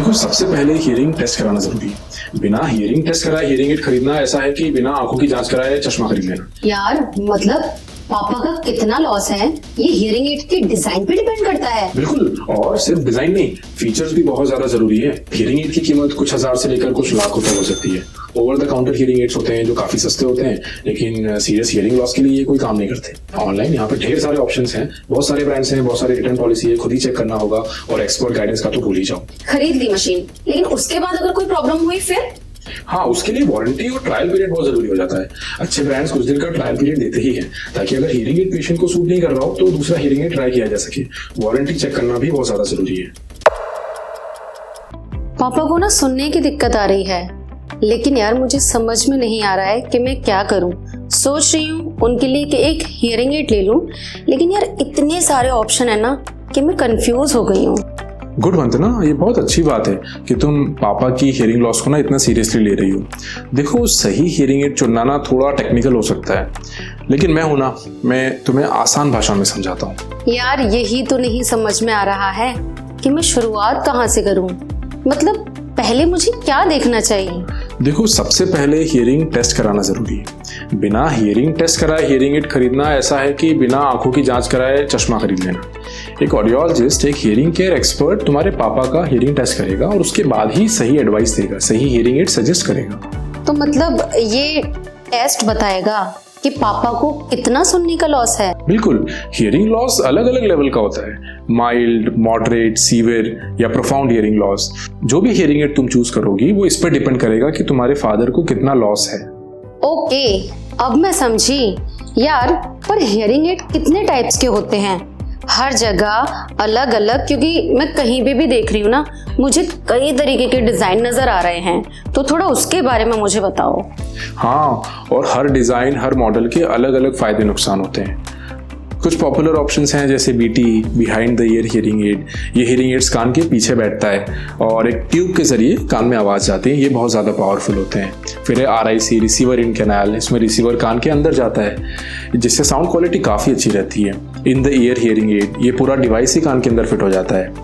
देखो, सबसे पहले हियरिंग टेस्ट कराना जरूरी है। बिना हियरिंग टेस्ट कराए हियरिंग एड खरीदना ऐसा है कि बिना आंखों की जांच कराए चश्मा खरीद लेना। यार मतलब पापा का कितना लॉस है ये हियरिंग एड के डिजाइन पे डिपेंड करता है। बिल्कुल, और सिर्फ डिजाइन नहीं, फीचर्स भी बहुत ज्यादा जरूरी है। हियरिंग एड की कीमत कुछ हजार से लेकर कुछ लाखों तक हो सकती है। Over the counter hearing aids होते हैं जो काफी सस्ते होते हैं, लेकिन सीरियस हियरिंग लॉस के लिए ये कोई काम नहीं करते। ऑनलाइन यहाँ पे ढेर सारे ऑप्शंस हैं, बहुत सारे ब्रांड्स हैं, बहुत सारी रिटर्न पॉलिसी है, खुद ही चेक करना होगा, और एक्सपर्ट गाइडेंस का तो भूल ही जाओ। खरीद ली मशीन, लेकिन उसके बाद अगर कोई प्रॉब्लम हुई फिर? हाँ, उसके लिए वारंटी और ट्रायल पीरियड बहुत जरूरी हो जाता है। अच्छे ब्रांड्स कुछ दिन का ट्रायल पीरियड देते ही हैं, ताकि अगर हियरिंग एड पेशेंट को सूट नहीं कर रहा हो तो दूसरा हियरिंग एड ट्राई किया जा सके। वारंटी चेक करना भी बहुत ज्यादा जरूरी है। पापा को ना सुनने की दिक्कत आ रही है, लेकिन यार मुझे समझ में नहीं आ रहा है कि मैं क्या करूं। सोच रही हूँ उनके लिए कि एक हियरिंग एड ले लूं, लेकिन यार इतने सारे ऑप्शन है ना कि मैं कंफ्यूज हो गई हूँ। गुड वंदना, ये बहुत अच्छी बात है कि तुम पापा की हियरिंग लॉस को ना इतना सीरियसली ले रही हो। देखो, सही हियरिंग एड चुनना ना थोड़ा टेक्निकल हो सकता है, लेकिन मैं हूं ना, मैं तुम्हें आसान भाषा में समझाता हूँ। यार यही तो नहीं समझ में आ रहा है कि मैं शुरुआत कहाँ से करूँ। मतलब पहले मुझे क्या देखना चाहिए? देखो, सबसे पहले हियरिंग टेस्ट कराना जरूरी है। बिना हियरिंग टेस्ट कराए हियरिंग एड खरीदना ऐसा है कि बिना आंखों की जांच कराए चश्मा खरीद लेना। एक ऑडियोलॉजिस्ट, एक हियरिंग केयर एक्सपर्ट तुम्हारे पापा का हियरिंग टेस्ट करेगा और उसके बाद ही सही एडवाइस देगा, सही हियरिंग एड सजेस्ट करेगा। तो मतलब ये टेस्ट बताएगा कि पापा को कितना सुनने का लॉस है? बिल्कुल, हियरिंग लॉस अलग अलग लेवल का होता है, माइल्ड, मॉडरेट, सीवियर या प्रोफाउंड हियरिंग लॉस। जो भी हियरिंग एड तुम चूज करोगी वो इस पर डिपेंड करेगा कि तुम्हारे फादर को कितना लॉस है। ओके, अब मैं समझी। यार पर हियरिंग एड कितने टाइप्स के होते हैं? हर जगह अलग अलग, क्योंकि मैं कहीं भी देख रही हूँ ना, मुझे कई तरीके के डिजाइन नजर आ रहे हैं, तो थोड़ा उसके बारे में मुझे बताओ। हाँ, और हर डिजाइन, हर मॉडल के अलग अलग फायदे नुकसान होते हैं। कुछ पॉपुलर ऑप्शंस हैं जैसे BT, behind the ear hearing aid. ये हियरिंग एड्स कान के पीछे बैठता है और एक ट्यूब के जरिए कान में आवाज जाती है। ये बहुत ज़्यादा पावरफुल होते हैं। फिर है RIC, रिसीवर इन कैनाल। इसमें रिसीवर कान के अंदर जाता है, जिससे साउंड क्वालिटी काफ़ी अच्छी रहती है। In the ear hearing aid, ये पूरा डिवाइस ही कान के अंदर फिट हो जाता है।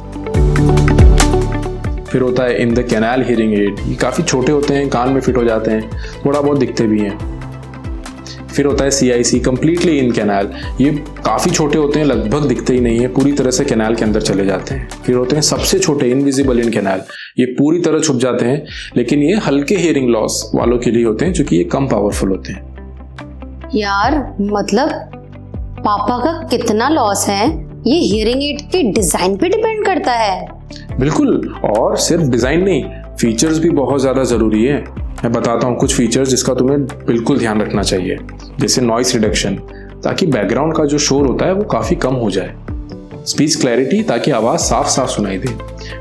फिर होता है in the canal hearing aid. ये काफ़ी छोटे होते हैं, कान में फिट हो जाते हैं, थोड़ा बहुत दिखते भी हैं। फिर होता है CIC, कम्प्लीटली इन कैनाल। ये काफ़ी छोटे होते हैं, लगभग दिखते ही नहीं है, पूरी तरह से कैनाल के अंदर चले जाते हैं। फिर होते हैं सबसे छोटे, इनविजिबल इन कैनाल। ये पूरी तरह छुप जाते हैं, लेकिन ये हल्के हियरिंग लॉस वालों के लिए होते हैं, क्योंकि ये कम पावरफुल होते हैं। यार मतलब पापा का कितना लॉस है ये हियरिंग एड के डिजाइन पे डिपेंड करता है? बिल्कुल, और सिर्फ डिजाइन नहीं, फीचर्स भी बहुत ज़्यादा ज़रूरी है। मैं बताता हूँ कुछ फीचर्स जिसका तुम्हें बिल्कुल ध्यान रखना चाहिए, जैसे नॉइस रिडक्शन, ताकि बैकग्राउंड का जो शोर होता है वो काफ़ी कम हो जाए। स्पीच क्लैरिटी, ताकि आवाज़ साफ साफ सुनाई दे।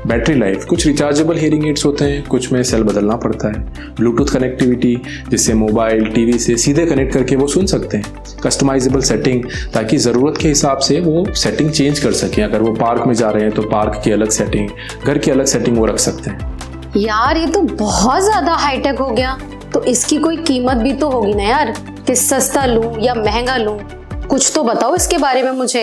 बैटरी लाइफ, कुछ रिचार्जेबल हियरिंग एड्स होते हैं, कुछ में सेल बदलना पड़ता है। ब्लूटूथ कनेक्टिविटी, जिससे मोबाइल, टीवी से सीधे कनेक्ट करके वो सुन सकते हैं। कस्टमाइजेबल सेटिंग, ताकि ज़रूरत के हिसाब से वो सेटिंग चेंज कर सकें। अगर वो पार्क में जा रहे हैं तो पार्क की अलग सेटिंग, घर की अलग सेटिंग वो रख सकते हैं। यार ये तो बहुत ज्यादा हाईटेक हो गया। तो इसकी कोई कीमत भी तो होगी ना यार, कि सस्ता लूं या महंगा लूं? कुछ तो बताओ इसके बारे में मुझे।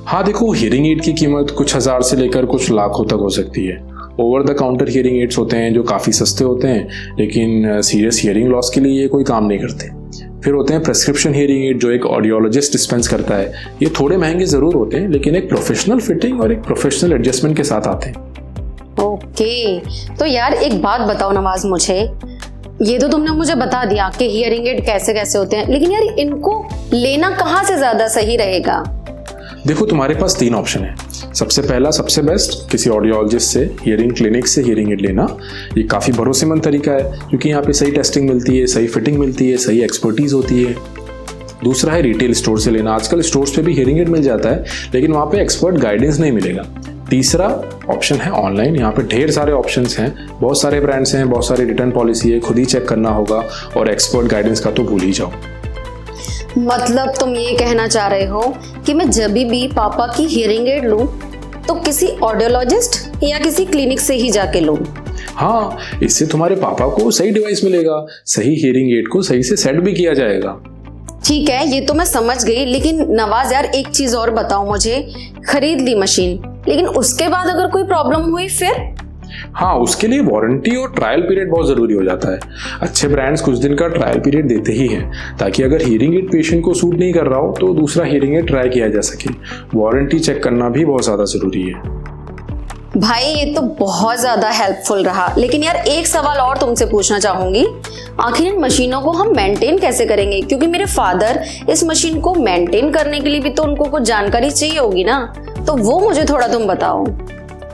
हाँ देखो, हियरिंग एड की कीमत कुछ हजार से लेकर कुछ लाखों तक हो सकती है। Over the counter hearing aids होते हैं जो काफ़ी सस्ते होते हैं, लेकिन सीरियस हियरिंग लॉस के लिए ये कोई काम नहीं करते। फिर होते हैं प्रेस्क्रिप्शन हियरिंग एड, जो एक ऑडियोलॉजिस्ट डिस्पेंस करता है। ये थोड़े महंगे ज़रूर होते हैं, लेकिन एक प्रोफेशनल फिटिंग और एक प्रोफेशनल एडजस्टमेंट के साथ आते हैं। ओके, तो यार एक बात बताओ नवाज मुझे, ये तो तुमने मुझे बता दिया कि हियरिंग एड कैसे कैसे होते हैं, लेकिन यार इनको लेना कहाँ से ज्यादा सही रहेगा? देखो, तुम्हारे पास 3 ऑप्शन है। सबसे पहला, सबसे बेस्ट, किसी ऑडियोलॉजिस्ट से, हियरिंग क्लिनिक से हियरिंग एड लेना। ये काफ़ी भरोसेमंद तरीका है, क्योंकि यहाँ पे सही टेस्टिंग मिलती है, सही फिटिंग मिलती है, सही एक्सपर्टीज होती है। दूसरा है रिटेल स्टोर से लेना। आजकल स्टोर्स पे भी हियरिंग एड मिल जाता है, लेकिन वहाँ पे एक्सपर्ट गाइडेंस नहीं मिलेगा। तीसरा ऑप्शन है ऑनलाइन। यहाँ पे ढेर सारे ऑप्शंस हैं, बहुत सारे ब्रांड्स हैं, बहुत सारी रिटर्न पॉलिसी है, खुद ही चेक करना होगा, और एक्सपर्ट गाइडेंस का तो भूल ही जाओ। मतलब तुम ये कहना चाह रहे हो कि मैं जब भी पापा की हियरिंग एड लूं तो किसी ऑडियोलॉजिस्ट या किसी क्लिनिक से ही जाके लूं? हाँ, इससे तुम्हारे पापा को सही डिवाइस मिलेगा, सही हियरिंग एड को सही से सेट भी किया जाएगा। ठीक है, ये तो मैं समझ गई, लेकिन नवाज यार एक चीज और बताओ मुझे। खरीद ली मशीन, लेकिन उसके बाद अगर कोई प्रॉब्लम हुई फिर? हाँ, उसके लिए वारंटी और ट्रायल पीरियड बहुत ज़रूरी हो जाता है। अच्छे ब्रांड्स कुछ दिन का ट्रायल पीरियड देते ही हैं ताकि अगर हियरिंग एड पेशेंट को सूट नहीं कर रहा हो तो दूसरा हियरिंग एड ट्राई किया जा सके। वारंटी चेक करना भी बहुत ज़्यादा ज़रूरी है। भाई ये तो बहुत ज्यादा हेल्पफुल रहा, लेकिन यार एक सवाल और तुमसे पूछना चाहूंगी। आखिर इन मशीनों को हम मेंटेन कैसे करेंगे, क्योंकि मेरे फादर इस मशीन को मेंटेन करने के लिए भी तो उनको कुछ जानकारी चाहिए होगी ना, तो वो मुझे थोड़ा तुम बताओ।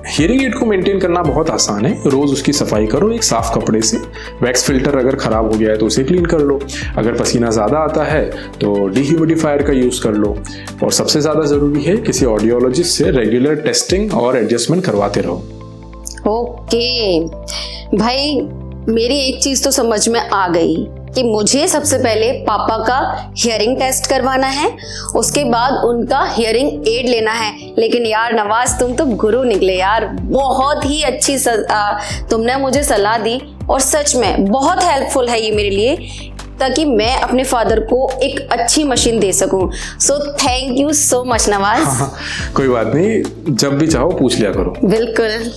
हियरिंग एड को मेंटेन करना बहुत आसान है। रोज उसकी सफाई करो एक साफ कपड़े से। वैक्स फिल्टर अगर खराब हो गया है तो उसे क्लीन कर लो। अगर पसीना ज़्यादा आता है तो डिह्यूमिडिफायर का यूज़ कर लो। और सबसे ज़्यादा ज़रूरी है किसी ऑडियोलॉजिस्ट से रेगुलर टेस्टिंग और एडजस्टमेंट करवाते रहो। ओके भाई, मेरी एक चीज तो समझ में आ गई कि मुझे सबसे पहले पापा का हियरिंग टेस्ट करवाना है, उसके बाद उनका हियरिंग एड लेना है। लेकिन यार नवाज, तुम तो गुरु निकले यार, बहुत ही अच्छी तुमने मुझे सलाह दी और सच में बहुत हेल्पफुल है ये मेरे लिए, ताकि मैं अपने फादर को एक अच्छी मशीन दे सकूं। So thank you so much Nawaz. कोई बात नहीं, जब भी चाहो पूछ लिया करो। बिल्कुल।